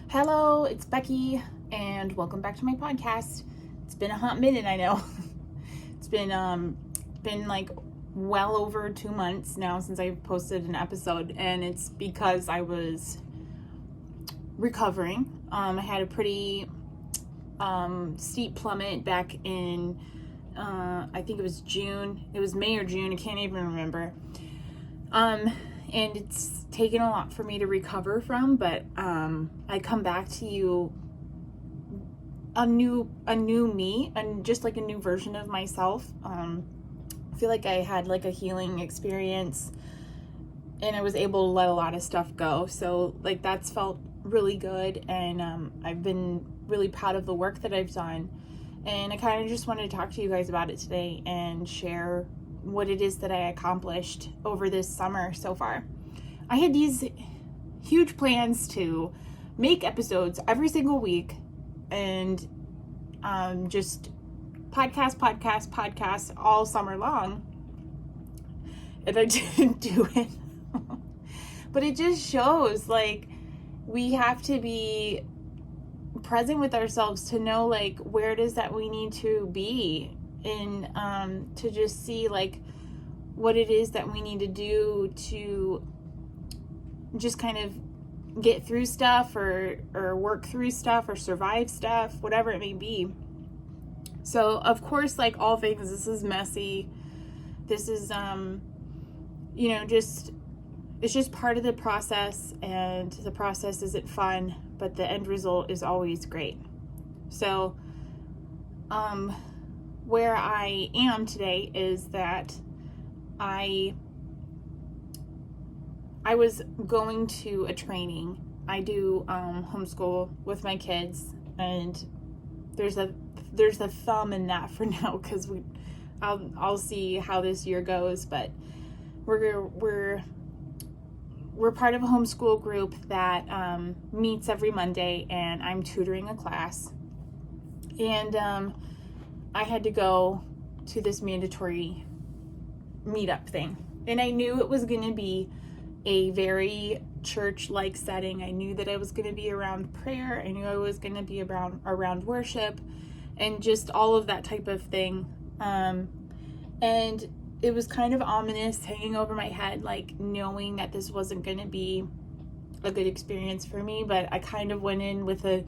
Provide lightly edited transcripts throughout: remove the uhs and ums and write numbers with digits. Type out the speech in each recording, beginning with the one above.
Hello, it's Becky, and welcome back to my podcast. It's been a hot minute, I know. It's been like well over 2 months now since I posted an episode, and it's because I was recovering. I had a pretty steep plummet back in I think it was June. It was May or June, I can't even remember. And it's taken a lot for me to recover from, but I come back to you a new me, and just like a new version of myself. I feel like I had like a healing experience, and I was able to let a lot of stuff go. So like that's felt really good, and I've been really proud of the work that I've done. And I kind of just wanted to talk to you guys about it today and share what it is that I accomplished over this summer so far. I had these huge plans to make episodes every single week and just podcast all summer long. And I didn't do it. But it just shows like we have to be present with ourselves to know like where it is that we need to be, and to just see like what it is that we need to do to just kind of get through stuff or work through stuff or survive stuff, whatever it may be. So of course, like all things, this is messy. This is just it's just part of the process, and the process isn't fun, but the end result is always great. So where I am today is that I was going to a training. I do homeschool with my kids, and there's a thumb in that for now, because I'll see how this year goes, but we're part of a homeschool group that meets every Monday, and I'm tutoring a class. And I had to go to this mandatory meetup thing. And I knew it was going to be a very church-like setting. I knew that I was going to be around prayer. I knew I was going to be around worship and just all of that type of thing. And it was kind of ominous hanging over my head, like knowing that this wasn't going to be a good experience for me. But I kind of went in with a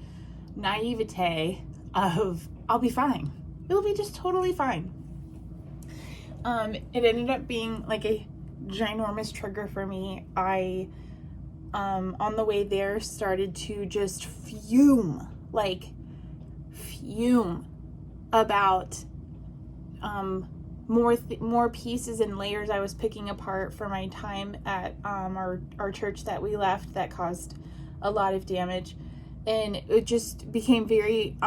naivete of, I'll be fine. It'll be just totally fine. It ended up being like a ginormous trigger for me. I, on the way there, started to just fume about more pieces and layers I was picking apart for my time at our church that we left that caused a lot of damage. And it just became very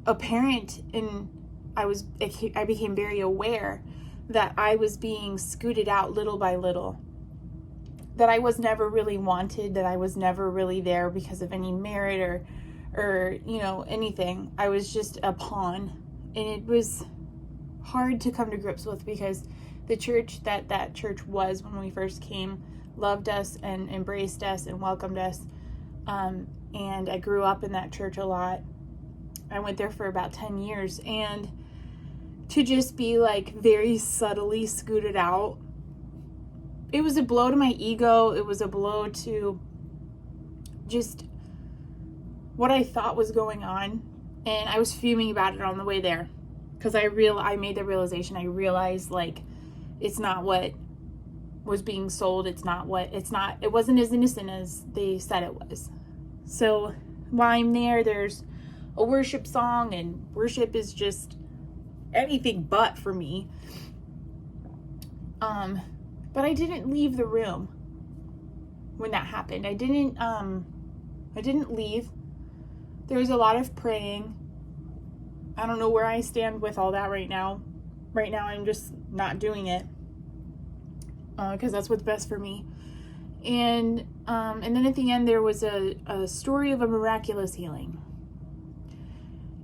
apparent, and I became very aware that I was being scooted out little by little, that I was never really wanted, that I was never really there because of any merit or anything. I was just a pawn, and it was hard to come to grips with, because the church that church was when we first came loved us and embraced us and welcomed us, and I grew up in that church a lot. I went there for about 10 years, and to just be like very subtly scooted out, it was a blow to my ego. It was a blow to just what I thought was going on, and I was fuming about it on the way there, because I made the realization. I realized like it's not what was being sold. It wasn't as innocent as they said it was. So while I'm there, there's a worship song, and worship is just anything but for me. But I didn't leave the room when that happened. I didn't leave. There was a lot of praying. I don't know where I stand with all that right now. Right now, I'm just not doing it, because that's what's best for me. And then at the end, there was a story of a miraculous healing.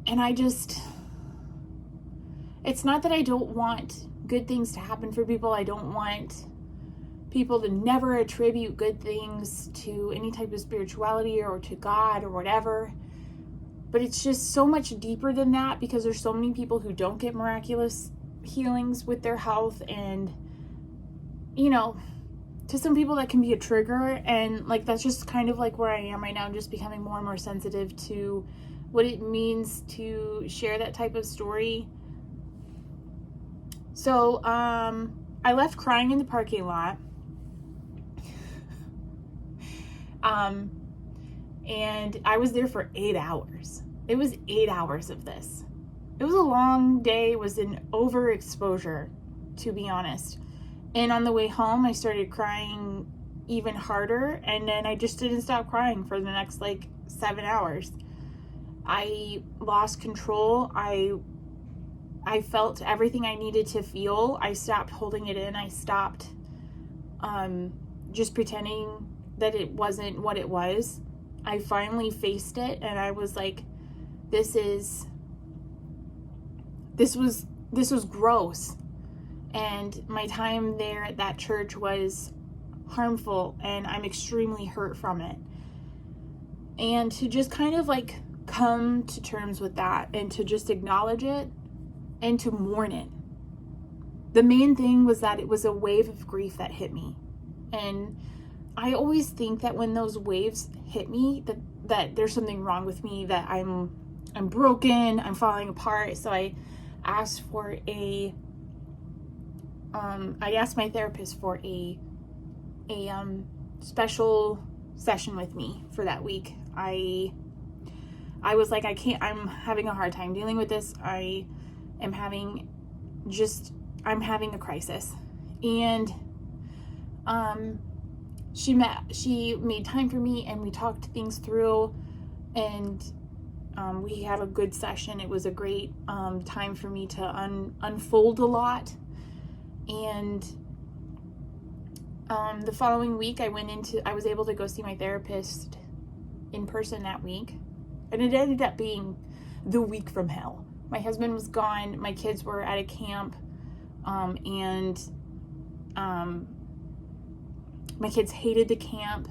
And it's not that I don't want good things to happen for people. I don't want people to never attribute good things to any type of spirituality or to God or whatever. But it's just so much deeper than that, because there's so many people who don't get miraculous healings with their health. And, you know, to some people that can be a trigger. And like, that's just kind of like where I am right now. I'm just becoming more and more sensitive to what it means to share that type of story. So, I left crying in the parking lot. And I was there for 8 hours. It was 8 hours of this. It was a long day. It was an overexposure, to be honest. And on the way home, I started crying even harder. And then I just didn't stop crying for the next 7 hours. I lost control. I felt everything I needed to feel. I stopped holding it in. I stopped just pretending that it wasn't what it was. I finally faced it, and I was like, this was gross. And my time there at that church was harmful, and I'm extremely hurt from it. And to just kind of come to terms with that, and to just acknowledge it, and to mourn it. The main thing was that it was a wave of grief that hit me. And I always think that when those waves hit me, that there's something wrong with me, that I'm broken, I'm falling apart. So I asked my therapist for a special session with me for that week. I was like, I'm having a hard time dealing with this. I'm having a crisis. And she made time for me, and we talked things through, and we had a good session. It was a great time for me to unfold a lot. And the following week, I was able to go see my therapist in person that week, and it ended up being the week from hell. My husband was gone. My kids were at a camp, and my kids hated the camp.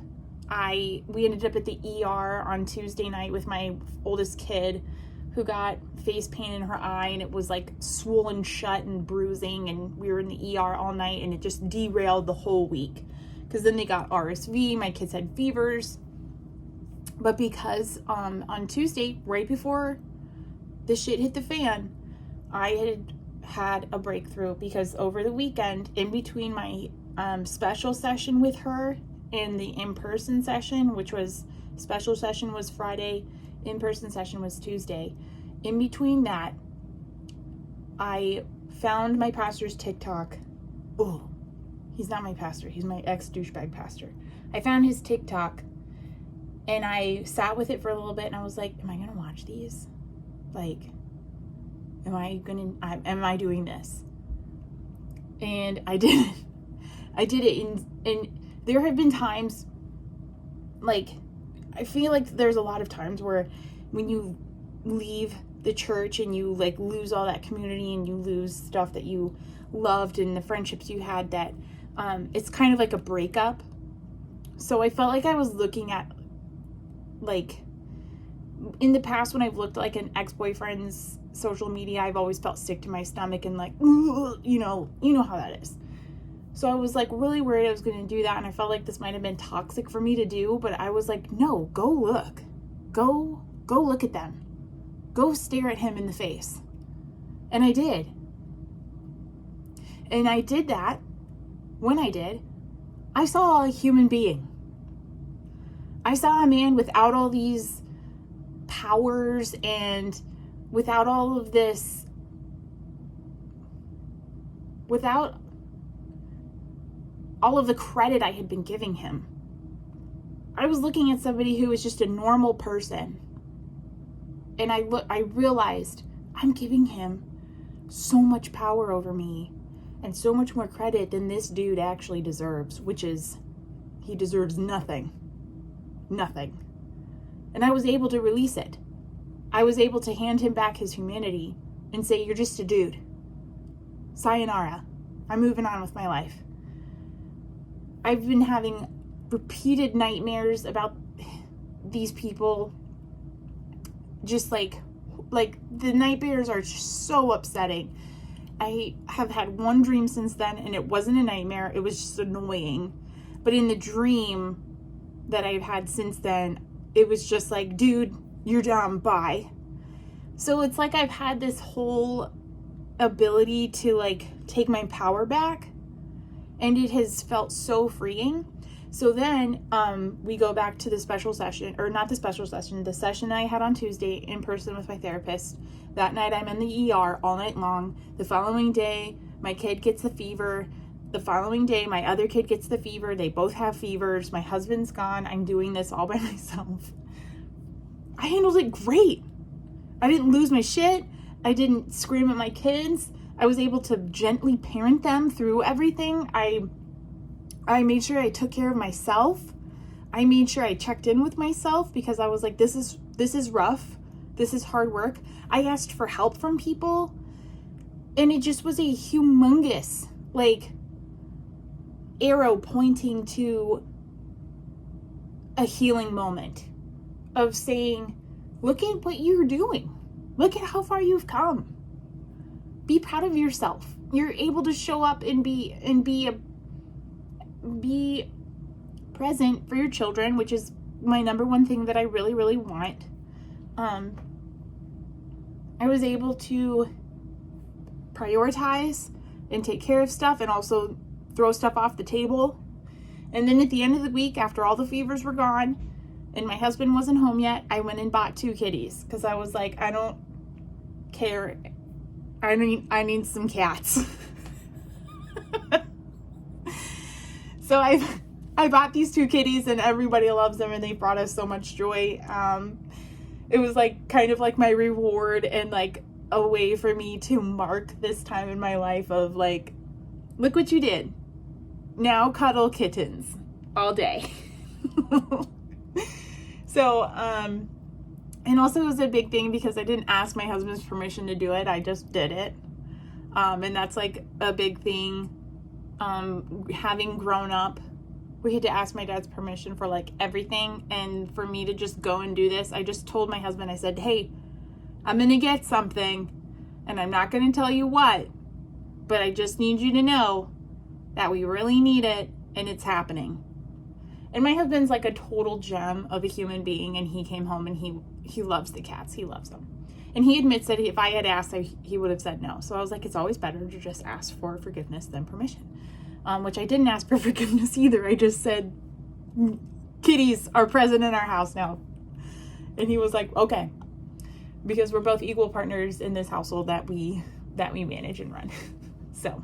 We ended up at the ER on Tuesday night with my oldest kid, who got face pain in her eye, and it was swollen shut and bruising, and we were in the ER all night, and it just derailed the whole week. Because then they got RSV, my kids had fevers. But because on Tuesday, right before the shit hit the fan, I had a breakthrough, because over the weekend, in between my special session with her and the in-person session, which was, special session was Friday, in-person session was Tuesday. In between that, I found my pastor's TikTok. Oh, he's not my pastor. He's my ex-douchebag pastor. I found his TikTok, and I sat with it for a little bit, and I was like, am I going to watch these? Am I doing this? And I did it. I did it, and there have been times, I feel like there's a lot of times where when you leave the church and you lose all that community, and you lose stuff that you loved and the friendships you had, that it's kind of like a breakup. So I felt like I was looking at, in the past, when I've looked at an ex-boyfriend's social media, I've always felt sick to my stomach, and you know how that is. So I was really worried I was going to do that, and I felt like this might have been toxic for me to do, but I was like, no, go look. Go look at them. Go stare at him in the face. And I did. And I did that. When I did, I saw a human being. I saw a man without all these powers, and without all of this, without all of the credit I had been giving him. I was looking at somebody who was just a normal person. And I realized I'm giving him so much power over me, and so much more credit than this dude actually deserves, which is, he deserves nothing. Nothing. And I was able to release it. I was able to hand him back his humanity and say, you're just a dude. Sayonara. I'm moving on with my life. I've been having repeated nightmares about these people. Just like the nightmares are just so upsetting. I have had one dream since then, and it wasn't a nightmare. It was just annoying. But in the dream that I've had since then, it was just like, dude, you're dumb, bye. So it's like I've had this whole ability to like take my power back, and it has felt so freeing. So then we go back to the special session, or not the special session, the session I had on Tuesday in person with my therapist. That night I'm in the ER all night long. The following day, my kid gets the fever. The following day, my other kid gets the fever. They both have fevers. My husband's gone. I'm doing this all by myself. I handled it great. I didn't lose my shit. I didn't scream at my kids. I was able to gently parent them through everything. I made sure I took care of myself. I made sure I checked in with myself because I was like, this is rough. This is hard work. I asked for help from people, and it just was a humongous, like, arrow pointing to a healing moment of saying, look at what you're doing. Look at how far you've come. Be proud of yourself. You're able to show up and be present for your children, which is my number one thing that I really, really want. I was able to prioritize and take care of stuff and also throw stuff off the table. And then at the end of the week, after all the fevers were gone and my husband wasn't home yet, I went and bought 2 kitties because I was like, I don't care. I need some cats. So I bought these 2 kitties, and everybody loves them, and they brought us so much joy. It was like kind of like my reward and like a way for me to mark this time in my life of like, look what you did. Now cuddle kittens all day. So, and also it was a big thing because I didn't ask my husband's permission to do it. I just did it. And that's like a big thing. Having grown up, we had to ask my dad's permission for like everything. And for me to just go and do this, I just told my husband, I said, hey, I'm going to get something and I'm not going to tell you what, but I just need you to know that we really need it and it's happening. And my husband's like a total gem of a human being, and he came home and he loves the cats. He loves them. And he admits that if I had asked, he would have said no. So I was like, it's always better to just ask for forgiveness than permission. Which I didn't ask for forgiveness either. I just said, kitties are present in our house now. And he was like, okay. Because we're both equal partners in this household that we manage and run. So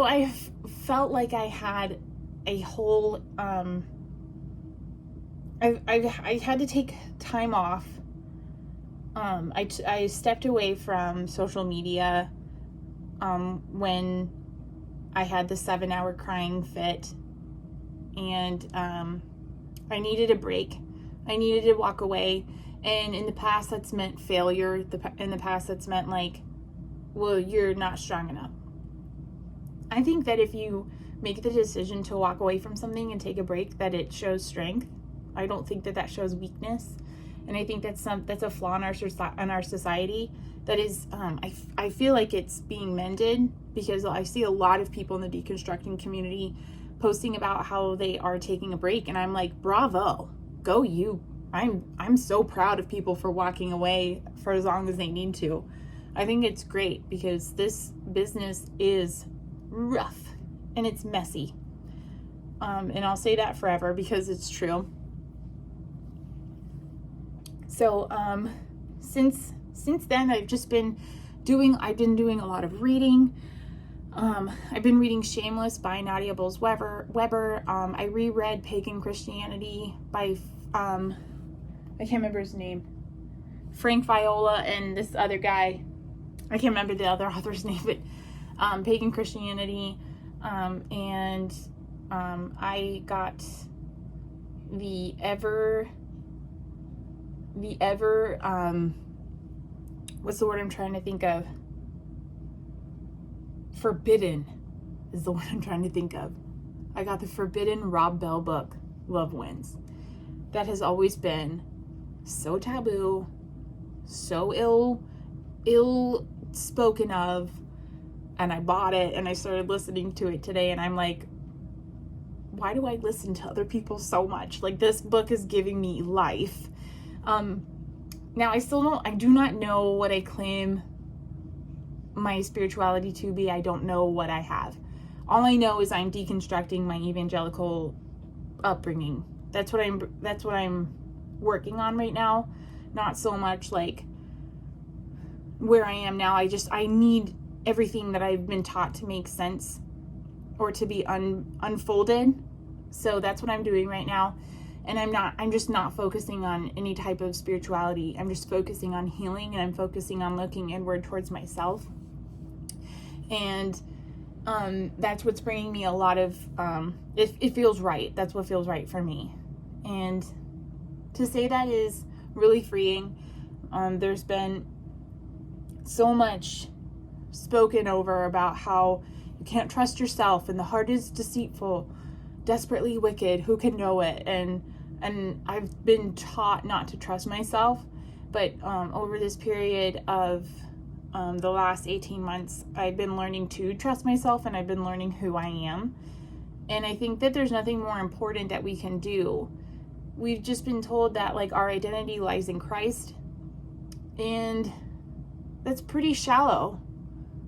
I felt like I had a whole, I had to take time off. I stepped away from social media when I had the 7-hour crying fit, and I needed a break. I needed to walk away. And in the past, that's meant failure. In the past, that's meant like, well, you're not strong enough. I think that if you make the decision to walk away from something and take a break, that it shows strength. I don't think that shows weakness. And I think that's a flaw in our society. That is, I feel like it's being mended, because I see a lot of people in the deconstructing community posting about how they are taking a break, and I'm like, bravo, go you. I'm so proud of people for walking away for as long as they need to. I think it's great because this business is rough and it's messy. And I'll say that forever because it's true. So, since then I've been doing a lot of reading. I've been reading Shameless by Nadia, Bolz, Weber. I reread Pagan Christianity by, I can't remember his name, Frank Viola, and this other guy, I can't remember the other author's name, but Pagan Christianity, and I got the ever what's the word I'm trying to think of? Forbidden is the one I'm trying to think of. I got the forbidden Rob Bell book, Love Wins. That has always been so taboo, so ill spoken of. And I bought it and I started listening to it today, and I'm like, why do I listen to other people so much? Like, this book is giving me life. Now I do not know what I claim my spirituality to be. I don't know what I have. All I know is I'm deconstructing my evangelical upbringing. That's what I'm working on right now. Not so much like where I am now. I need everything that I've been taught to make sense or to be unfolded. So that's what I'm doing right now. And I'm just not focusing on any type of spirituality. I'm just focusing on healing, and I'm focusing on looking inward towards myself. And that's what's bringing me a lot of, it feels right. That's what feels right for me. And to say that is really freeing. There's been so much spoken over about how you can't trust yourself, and the heart is deceitful, desperately wicked, who can know it? And I've been taught not to trust myself, but over this period of the last 18 months, I've been learning to trust myself, and I've been learning who I am. And I think that there's nothing more important that we can do. We've just been told that, like, our identity lies in Christ, and that's pretty shallow,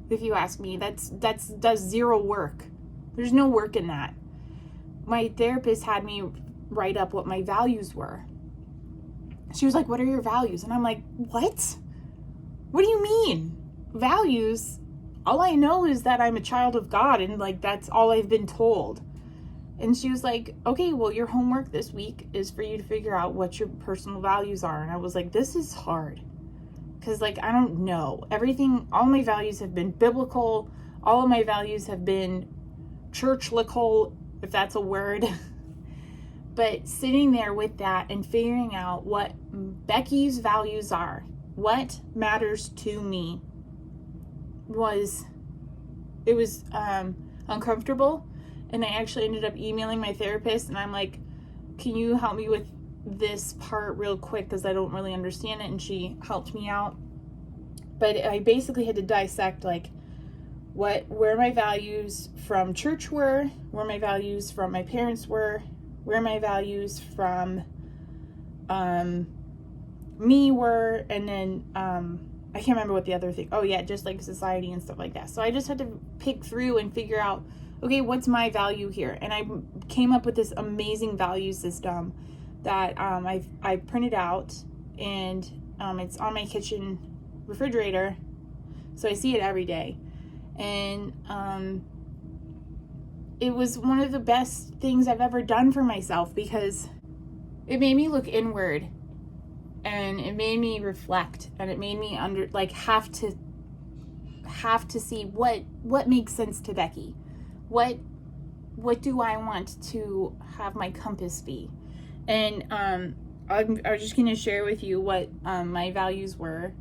if you ask me. That's does zero work. There's no work in that. My therapist had me write up what my values were. She was like, "What are your values?" And I'm like, "What? What do you mean? Values? All I know is that I'm a child of God, and like that's all I've been told." And she was like, "Okay, well, your homework this week is for you to figure out what your personal values are." And I was like, this is hard. Because, like, I don't know. All my values have been biblical. All of my values have been churchlical, if that's a word. But sitting there with that and figuring out what Becky's values are, what matters to me, was uncomfortable. And I actually ended up emailing my therapist, and I'm like, "Can you help me with this part real quick, because I don't really understand it?" And she helped me out. But I basically had to dissect, like, where my values from church were, where my values from my parents were, where my values from me were, and then I can't remember what the other thing. Oh yeah, just like society and stuff like that. So I just had to pick through and figure out, okay, what's my value here? And I came up with this amazing value system that I printed out, and it's on my kitchen refrigerator, so I see it every day. And it was one of the best things I've ever done for myself, because it made me look inward, and it made me reflect, and it made me have to see what makes sense to Becky. What do I want to have my compass be? And I'm just going to share with you what my values were.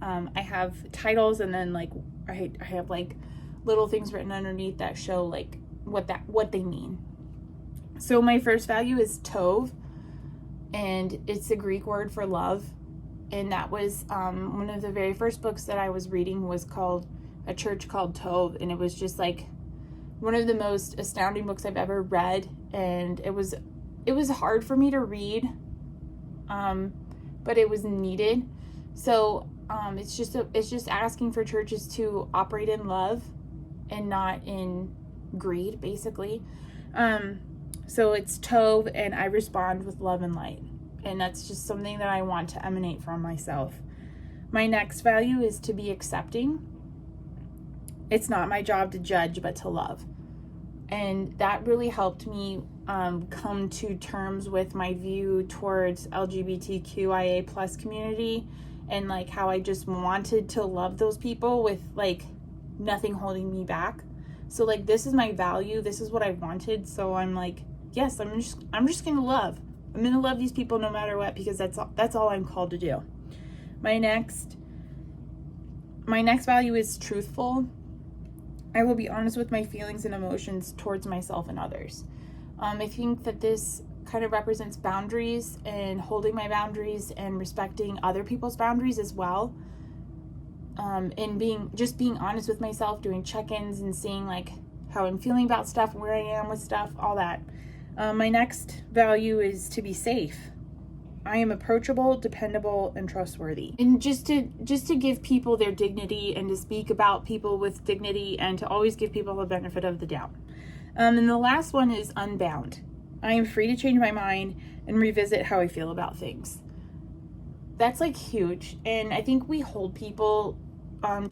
I have titles, and then like I have like little things written underneath that show like what they mean. So my first value is Tov, and it's a Greek word for love. And that was one of the very first books that I was reading was called A Church Called Tov, and it was just like one of the most astounding books I've ever read. And it was hard for me to read, but it was needed. So it's just asking for churches to operate in love and not in greed, basically. So it's Tov, and I respond with love and light, and that's just something that I want to emanate from myself. My next value is to be accepting. It's not my job to judge, but to love. And that really helped me come to terms with my view towards LGBTQIA plus community, and like how I just wanted to love those people with like nothing holding me back. So like, this is my value. This is what I wanted. So I'm like, yes, I'm just going to love. I'm going to love these people no matter what, because that's all I'm called to do. My next value is truthful. I will be honest with my feelings and emotions towards myself and others. I think that this kind of represents boundaries and holding my boundaries and respecting other people's boundaries as well. And being honest with myself, doing check-ins and seeing like how I'm feeling about stuff, where I am with stuff, all that. My next value is to be safe. I am approachable, dependable, and trustworthy. And just to give people their dignity and to speak about people with dignity and to always give people the benefit of the doubt. And the last one is unbound. I am free to change my mind and revisit how I feel about things. That's like huge. And I think we hold people